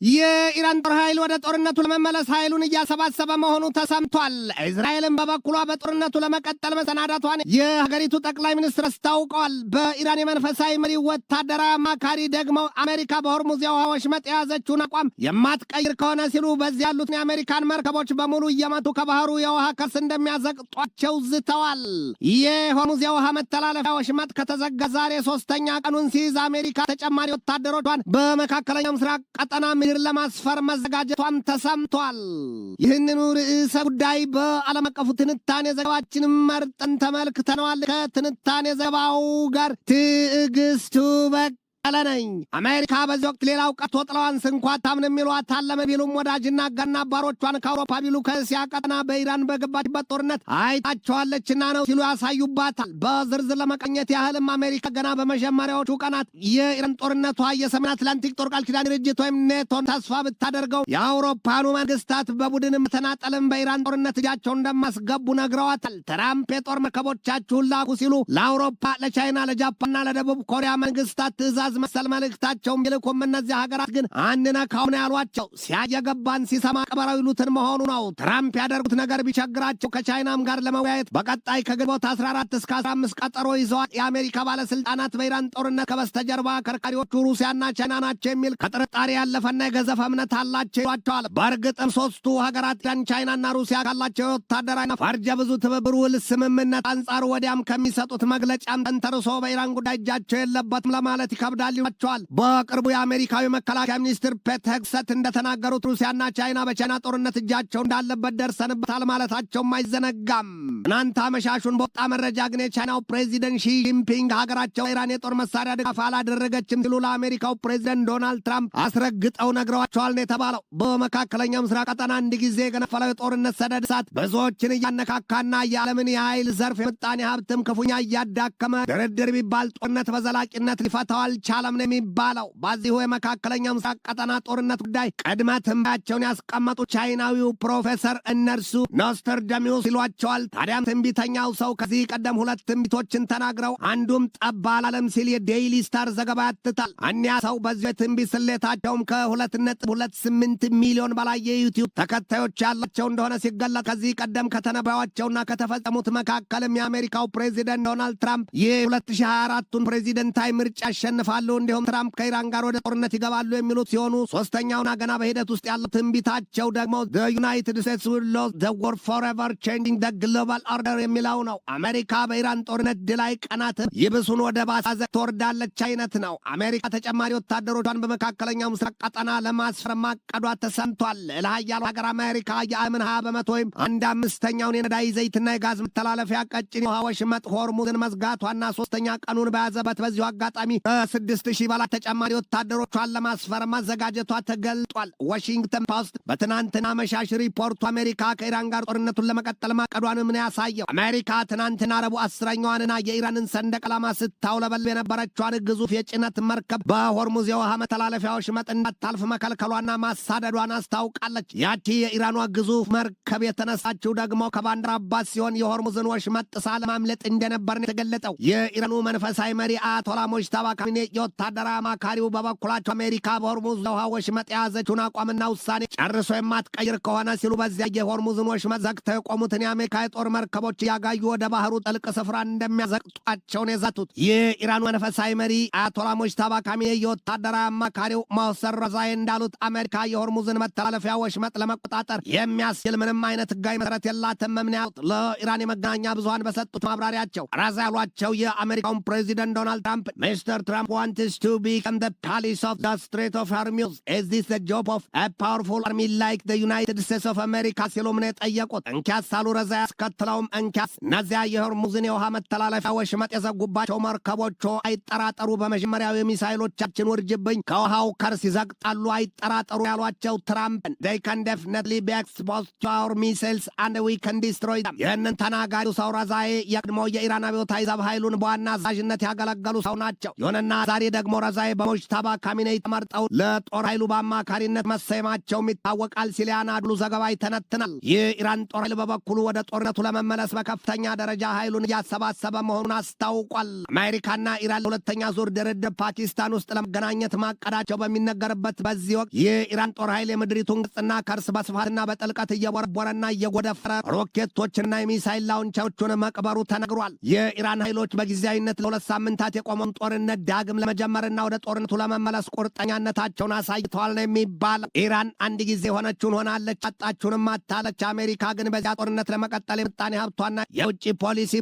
የኢራን ጦር ኃይል ወደ ጦርነቱ ለመመለስ ኃይሉን እያሰባሰበ መሆኑ ተሰምቷል። እስራኤልም በበኩሏ በጦርነቱ ለመቀጠል መሰናዳቷን የሀገሪቱ ጠቅላይ ሚኒስትር አስታውቀዋል። በኢራን የመንፈሳዊ መሪ ወታደራዊ አማካሪ ደግሞ አሜሪካ በሆርሙዝ የውሃ ወሽመጥ የያዘችውን አቋም የማትቀይር ከሆነ ሲሉ በዚህ ያሉትን የአሜሪካን መርከቦች በሙሉ እየመቱ ከባህሩ የውሃ ከርስ እንደሚያዘቅጧቸው ዝተዋል። የሆርሙዝ የውሃ መተላለፊያ ወሽመጥ ከተዘጋ ዛሬ ሶስተኛ ቀኑን ሲይዝ አሜሪካ ተጨማሪ ወታደሮቿን በመካከለኛው ምስራቅ ቀጠና ምድር ለማስፈር መዘጋጀቷን ተሰምቷል። ይህንኑ ርዕሰ ጉዳይ በዓለም አቀፉ ትንታኔ ዘገባችን መርጠን ተመልክተነዋል። ከትንታኔ ዘገባው ጋር ትዕግስቱ ነኝ። አሜሪካ በዚህ ወቅት ሌላው ቀርቶ ጥለዋን ስንኳ ታምንም ይሏት አለመ ቢሉም ወዳጅና አጋርና አባሮቿን ከአውሮፓ ቢሉ ከእስያ ቀጠና በኢራን በገባችበት ጦርነት አይታቸዋለችና ነው ሲሉ ያሳዩባታል። በዝርዝር ለመቀኘት ያህልም አሜሪካ ገና በመጀመሪያዎቹ ቀናት የኢራን ጦርነቷ የሰሜን አትላንቲክ ጦር ቃል ኪዳን ድርጅት ወይም ኔቶን ተስፋ ብታደርገው የአውሮፓኑ መንግስታት በቡድንም ተናጠልም በኢራን ጦርነት እጃቸውን እንደማስገቡ ነግረዋታል። ትራምፕ የጦር መርከቦቻችሁን ላኩ ሲሉ ለአውሮፓ፣ ለቻይና፣ ለጃፓንና ለደቡብ ኮሪያ መንግስታት ትዕዛዝ መሰል መልእክታቸውም ይልኩም እነዚህ ሀገራት ግን አንነካው ነው ያሏቸው። ሲያየገባን ሲሰማ ቀበራው ይሉትን መሆኑ ነው። ትራምፕ ያደርጉት ነገር ቢቸግራቸው ከቻይናም ጋር ለመወያየት በቀጣይ ከግንቦት 14 እስከ 15 ቀጠሮ ይዘዋል። የአሜሪካ ባለስልጣናት በኢራን ጦርነት ከበስተጀርባ አከርካሪዎቹ ሩሲያና ቻይና ናቸው የሚል ከጥርጣሬ ያለፈና የገዘፈ እምነት አላቸው ይሏቸዋል። በእርግጥም ሶስቱ ሀገራት ኢራን፣ ቻይናና ሩሲያ ካላቸው የወታደራዊና ፈርጀ ብዙ ትብብር ውል ስምምነት አንጻር ወዲያም ከሚሰጡት መግለጫም ተንተርሶ በኢራን ጉዳይ እጃቸው የለበትም ለማለት ይከብዳል ይሏቸዋል። በቅርቡ የአሜሪካዊ መከላከያ ሚኒስትር ፔት ሄግሴት እንደተናገሩት ሩሲያና ቻይና በቻይና ጦርነት እጃቸው እንዳለበት ደርሰንበታል ማለታቸውም አይዘነጋም። ትናንት አመሻሹን በወጣ መረጃ ግን የቻይናው ፕሬዚደንት ሺ ጂንፒንግ ሀገራቸው ኢራን የጦር መሳሪያ ድጋፍ አላደረገችም ሲሉ ለአሜሪካው ፕሬዚደንት ዶናልድ ትራምፕ አስረግጠው ነግረዋቸዋል ነው የተባለው። በመካከለኛው ምስራቅ ቀጠና አንድ ጊዜ የገነፈለው የጦርነት ሰደድ እሳት ብዙዎችን እያነካካና የዓለምን የኃይል ዘርፍ የምጣኔ ሀብትም ክፉኛ እያዳከመ ድርድር ቢባል ጦርነት በዘላቂነት ሊፈታው አልቻለም ነው የሚባለው። በዚሁ የመካከለኛው ምስራቅ ቀጠና ጦርነት ጉዳይ ቅድመ ትንበያቸውን ያስቀመጡ ቻይናዊው ፕሮፌሰር እነርሱ ኖስትራዳሙስ ይሏቸዋል። ታዲያም ትንቢተኛው ሰው ከዚህ ቀደም ሁለት ትንቢቶችን ተናግረው አንዱም ጠብ አላለም ሲል የዴይሊ ስታር ዘገባ ያትታል። እኒያ ሰው በዚሁ የትንቢት ስሌታቸውም ከ2.28 ሚሊዮን በላይ የዩቲዩብ ተከታዮች ያላቸው እንደሆነ ሲገለጥ ከዚህ ቀደም ከተነበያቸውና ከተፈጸሙት መካከልም የአሜሪካው ፕሬዚደንት ዶናልድ ትራምፕ የ2024ቱን ፕሬዚደንታዊ ምርጫ ያሸንፋሉ፣ እንዲሁም ትራምፕ ከኢራን ጋር ወደ ጦርነት ይገባሉ የሚሉት ሲሆኑ ሶስተኛውና ገና በሂደት ውስጥ ያለው ትንቢታቸው ደግሞ the United States will lose the war forever changing the global order የሚለው ነው። አሜሪካ በኢራን ጦርነት ድል አይቀናትም፣ ይብሱን ወደ ባሰ ትወርዳለች አይነት ነው። አሜሪካ ተጨማሪ ወታደሮቿን በመካከለኛው ምስራቅ ቀጠና ለማስፈር ማቀዷ ተሰምቷል። ለሀያሉ ሀገር አሜሪካ የዓለምን 20% ወይም 1/5ኛውን የነዳጅ ዘይትና የጋዝ መተላለፊያ ቀጭን የውሃ ወሽመጥ ሆርሙዝን መዝጋቷና ሶስተኛ ቀኑን በያዘበት በዚሁ አጋጣሚ 6,000 በላይ ተጨማሪ ወታደሮቿን ለማስፈር ማዘጋጀቷ ተገልጧል። ዋሽንግተን ፖስት በትናንትና መሻሽ ሪፖርቱ አሜሪካ ከኢራን ጋር ጦርነቱን ለመቀጠል ማቀዷን ምን ያሳየው። አሜሪካ ትናንትና ረቡዕ 10ኛዋንና የኢራንን ሰንደቅ ዓላማ ስታውለበልብ የነበረችዋን ግዙፍ የጭነት መርከብ በሆርሙዝ የውሃ መተላለፊያ ወሽመጥ እንዳታልፍ መከልከሏና ማሳደዷን አስታውቃለች። ያቺ የኢራኗ ግዙፍ መርከብ የተነሳችው ደግሞ ከባንደር አባስ ሲሆን የሆርሙዝን ወሽመጥ ጥሳ ለማምለጥ እንደነበር ነው የተገለጠው። የኢራኑ መንፈሳዊ መሪ አያቶላ ሙጅተባ ካሚኔ የወታደራዊ አማካሪው በበኩላቸው አሜሪካ በሆርሙዝ የውሃ ወሽመጥ የያዘችውን አቋምና ውሳኔ ጨርሶ የማትቀይር ከሆነ ሲሉ በዚያ የሆርሙዝን ወሽመጥ ዘግተው የቆሙትን የአሜሪካ የጦር መርከቦች እያጋዩ ወደ ባህሩ ጥልቅ ስፍራ እንደሚያዘቅጧቸውን የዛቱት የኢራኑ መንፈሳዊ መሪ አያቶላ ሙጅተባ ካሚኔ የወታደራዊ አማካሪው ሞሰር ረዛይ እንዳሉት አሜሪካ የሆርሙዝን መተላለፊያ ወሽመጥ ለመቆጣጠር የሚያስችል ምንም አይነት ሕጋዊ መሰረት የላትም ነው ያሉት። ለኢራን የመገናኛ ብዙሃን በሰጡት ማብራሪያቸው ረዛ ያሏቸው የአሜሪካውን ፕሬዚደንት ዶናልድ ትራምፕ ሚስተር ትራምፕ wants to become the palace of the Strait of Hormuz. Is this the job of a powerful army like the United States of America? ሲሉም ነው የጠየቁት። እንኪያስ አሉ ረዛ ያስከትለውም እንኪያስ እነዚያ የሆርሙዝን የውሃ መተላለፊያ ወሽመጥ የዘጉባቸው መርከቦቹ አይጠራጠሩ፣ በመጀመሪያው የሚሳይሎቻችን ውርጅብኝ ከውሃው ከርስ ይዘግጣሉ፣ አይጠራጠሩ ያሏቸው ትራምፕን they can definitely be exposed to our missiles and we can destroy them። ይህንን ተናጋሪው ሰው ረዛዬ የቀድሞ የኢራን አብዮታዊ ዘብ ኃይሉን በዋና አዛዥነት ያገለገሉ ሰው ናቸው። ይሁንና ዛሬ ደግሞ ረዛይ በሙጅተባ ካሚኔይ ተመርጠው ለጦር ኃይሉ በአማካሪነት መሰየማቸውም ይታወቃል ሲል የአናዶሉ ዘገባ ይተነትናል። የኢራን ጦር ኃይል በበኩሉ ወደ ጦርነቱ ለመመለስ በከፍተኛ ደረጃ ኃይሉን እያሰባሰበ መሆኑን አስታውቋል። አሜሪካና ኢራን ለሁለተኛ ዙር ድርድር ፓኪስታን ውስጥ ለመገናኘት ማቀዳቸው በሚነገርበት በዚህ ወቅት የኢራን ጦር ኃይል የምድሪቱን ገጽና ከርስ በስፋትና በጥልቀት እየቦረቦረና እየጎደፈረ ሮኬቶችና የሚሳይል ላውንቸሮቹን መቅበሩ ተነግሯል። የኢራን ኃይሎች በጊዜያዊነት ለሁለት ሳምንታት የቆመውን ጦርነት ዳግም ለመጀመርና ወደ ጦርነቱ ለመመለስ ቁርጠኛነታቸውን አሳይተዋል ነው የሚባለው። ኢራን አንድ ጊዜ ሆነችውን ሆናለች፣ አጣችሁንም አታለች። አሜሪካ ግን በዚያ ጦርነት ለመቀጠል የምጣኔ ሀብቷና የውጭ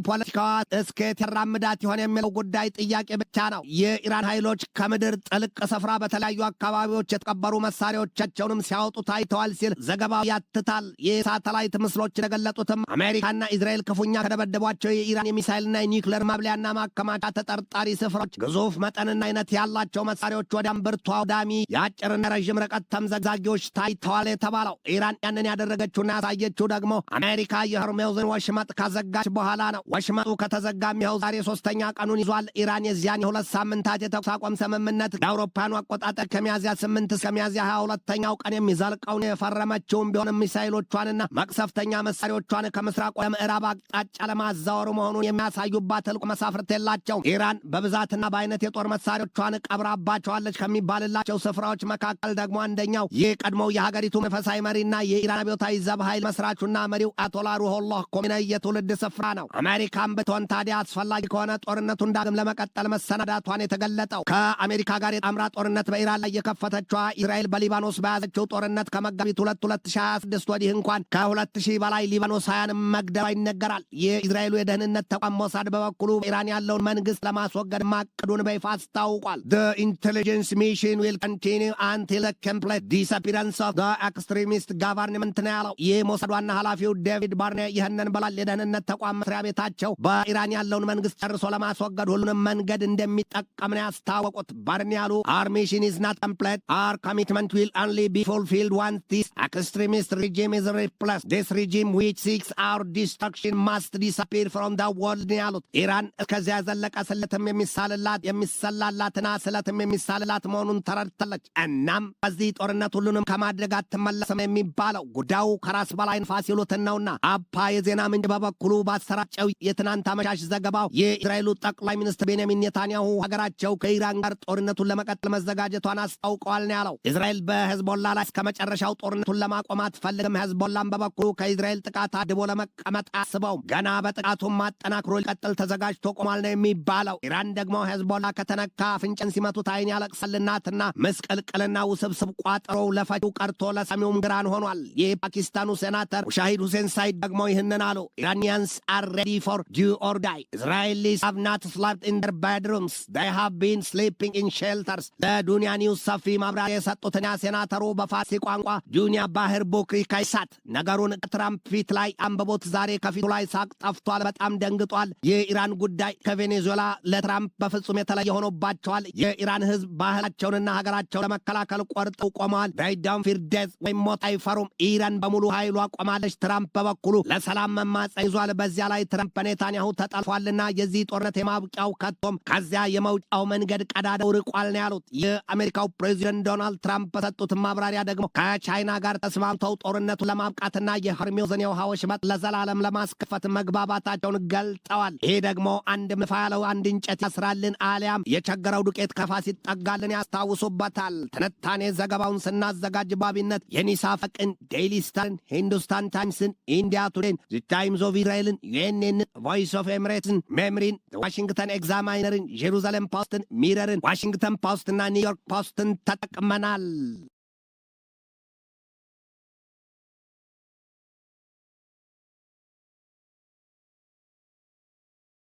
ፖለቲካዋ እስከየት ያራምዳት ይሆን የሚለው ጉዳይ ጥያቄ ብቻ ነው። የኢራን ኃይሎች ከምድር ጥልቅ ስፍራ በተለያዩ አካባቢዎች የተቀበሩ መሳሪያዎቻቸውንም ሲያወጡ ታይተዋል ሲል ዘገባው ያትታል። የሳተላይት ምስሎች የገለጡትም አሜሪካና እስራኤል ክፉኛ ከደበደቧቸው የኢራን የሚሳይልና የኒውክሌር ማብሊያና ማከማቻ ተጠርጣሪ ስፍራዎች ግዙፍ መጠንና አይነት ያላቸው መሳሪያዎች ወዲያም ብርቱ አውዳሚ የአጭርና ረዥም ርቀት ተምዘግዛጊዎች ታይተዋል የተባለው ኢራን ያንን ያደረገችውና ያሳየችው ደግሞ አሜሪካ የሆርሙዝን ወሽመጥ ካዘጋች በኋላ ነው። ወሽመጡ ከተዘጋም ይኸው ዛሬ ሶስተኛ ቀኑን ይዟል። ኢራን የዚያን የሁለት ሳምንታት የተኩስ አቁም ስምምነት ለአውሮፓውያኑ አቆጣጠር ከሚያዝያ 8 እስከ ሚያዝያ 22ኛው ቀን የሚዘልቀውን የፈረመችውን ቢሆንም ሚሳይሎቿንና መቅሰፍተኛ መሳሪያዎቿን ከምስራቅ ወደ ምዕራብ አቅጣጫ ለማዛወሩ መሆኑን የሚያሳዩባት ህልቅ መሳፍርት የላቸው። ኢራን በብዛትና በአይነት የጦር መሳሪያዎቿን ቀብራባቸዋለች ከሚባልላቸው ስፍራዎች መካከል ደግሞ አንደኛው የቀድሞው የሀገሪቱ መንፈሳዊ መሪና የኢራን አብዮታዊ ዘብ ኃይል መስራቹና መሪው አያቶላ ሩሆላህ ኮሜኔይ የትውልድ ስፍራ ነው። አሜሪካን ብትሆን ታዲያ አስፈላጊ ከሆነ ጦርነቱን ዳግም ለመቀጠል መሰናዳቷን የተገለጠው ከአሜሪካ ጋር የጣምራ ጦርነት በኢራን ላይ የከፈተችዋ እስራኤል በሊባኖስ በያዘችው ጦርነት ከመጋቢት 2026 ወዲህ እንኳን ከ2000 በላይ ሊባኖሳውያን መግደሏ ይነገራል። የእስራኤሉ የደህንነት ተቋም ሞሳድ በበኩሉ ኢራን ያለውን መንግስት ለማስወገድ ማቀዱን በይፋ አስታውቋል። The intelligence mission will continue until the complete disappearance of the extremist government ነው ያለው የሞሳድ ዋና ኃላፊው ዴቪድ ባርኔ ይህንን ብሏል። የደህንነት ተቋም መስሪያ ቤታቸው በኢራን ያለውን መንግስት ጨርሶ ለማስወገድ ሁሉንም መንገድ እንደሚጠቀም ነው ያስታወቁት። ባርኔ ያሉ our mission is not complete, our commitment will only be fulfilled once this extremist regime is replaced. This regime which seeks our destruction must disappear from the world ነው ያሉት። ኢራን እስከዚያ ዘለቀ ስለትም የሚሰላላትና ስለትም የሚሳልላት መሆኑን ተረድታለች። እናም በዚህ ጦርነት ሁሉንም ከማድረግ አትመለስም የሚባለው ጉዳዩ ከራስ በላይ ንፋስ ይሉትን ነውና አፓ የዜና ምንጭ በበኩሉ ባሰራጨው የትናንት አመሻሽ ዘገባው የእስራኤሉ ጠቅላይ ሚኒስትር ቤንያሚን ኔታንያሁ ሀገራቸው ከኢራን ጋር ጦርነቱን ለመቀጠል መዘጋጀቷን አስታውቀዋል ነው ያለው። እስራኤል በህዝቦላ ላይ እስከ መጨረሻው ጦርነቱን ለማቆም አትፈልግም። ህዝቦላም በበኩሉ ከእስራኤል ጥቃት አድቦ ለመቀመጥ አስበው ገና በጥቃቱም ማጠናክሮ ሊቀጥል ተዘጋጅቶ ቆሟል ነው የሚባለው። ኢራን ደግሞ ህዝቦላ ከተነካ አፍንጭን ሲመቱት አይን ያለቅሳልናትና መስቀልቅልና ውስብስብ ቋጠሮ ለፈጪው ቀርቶ ለሰሚውም ግራን ሆኗል። የፓኪስታኑ ሴናተር ሙሻሂድ ሁሴን ሳይድ ደግሞ ይህንን አሉ። ኢራኒያንስ are ready for do or die. Israelis have not slept in their bedrooms. They have been sleeping in shelters. ለዱንያ ኒውስ ሰፊ ማብራሪያ የሰጡትን ሴናተሩ በፋርሲ ቋንቋ ዱንያ ባህር ቡክሪ ከይሳት ነገሩን ትራምፕ ፊት ላይ አንብቦት ዛሬ ከፊቱ ላይ ሳቅ ጠፍቷል። በጣም ደንግጧል። የኢራን ጉዳይ ከቬኔዙዌላ ለትራምፕ በፍጹም የተለየ ሆኖባቸዋል። የኢራን ህዝብ ባህላቸውንና ሀገራቸው ለመከላከል ቆርጠው ቆመዋል። they don't fear death ወይም ሞት አይፈሩም። ኢራን በሙሉ ኃይሏ ቆማለች። ትራምፕ በበኩሉ ለሰላም መማፀን ይዟል። በዚያ ላይ ትራምፕ በኔታንያሁ ተጣልፏልና የዚህ ጦርነት የማብቂያው ከቶም ከዚያ የመውጫው መንገድ ቀዳዳው ርቋል ነው ያሉት። የአሜሪካው ፕሬዚደንት ዶናልድ ትራምፕ በሰጡት ማብራሪያ ደግሞ ከቻይና ጋር ተስማምተው ጦርነቱን ለማብቃትና የሆርሙዝን የውሃ ወሽመጥ ለዘላለም ለማስከፈት መግባባታቸውን ገልጠዋል። ይሄ ደግሞ አንድ ምፋ ያለው አንድ እንጨት ያስራልን አሊያም የቸገረው ዱቄት ከፋስ ይጠጋልን ያስታውሱበታል። ትንታኔ ዘገባውን ስናዘጋጅ ባቢነት የኒሳ ፈቅን፣ ዴይሊ ስታርን፣ ሂንዱስታን ታይምስን፣ ኢንዲያ ቱዴይን፣ ዘ ታይምስ ኦፍ እስራኤልን፣ ዩኤንኤን፣ ቮይስ ኦፍ ኤምሬትስን፣ ሜምሪን፣ ዋሽንግተን ኤግዛማይነርን፣ ጄሩዛሌም ፖስትን፣ ሚረርን፣ ዋሽንግተን ፖስትና ኒውዮርክ ፖስትን ተጠቅመናል።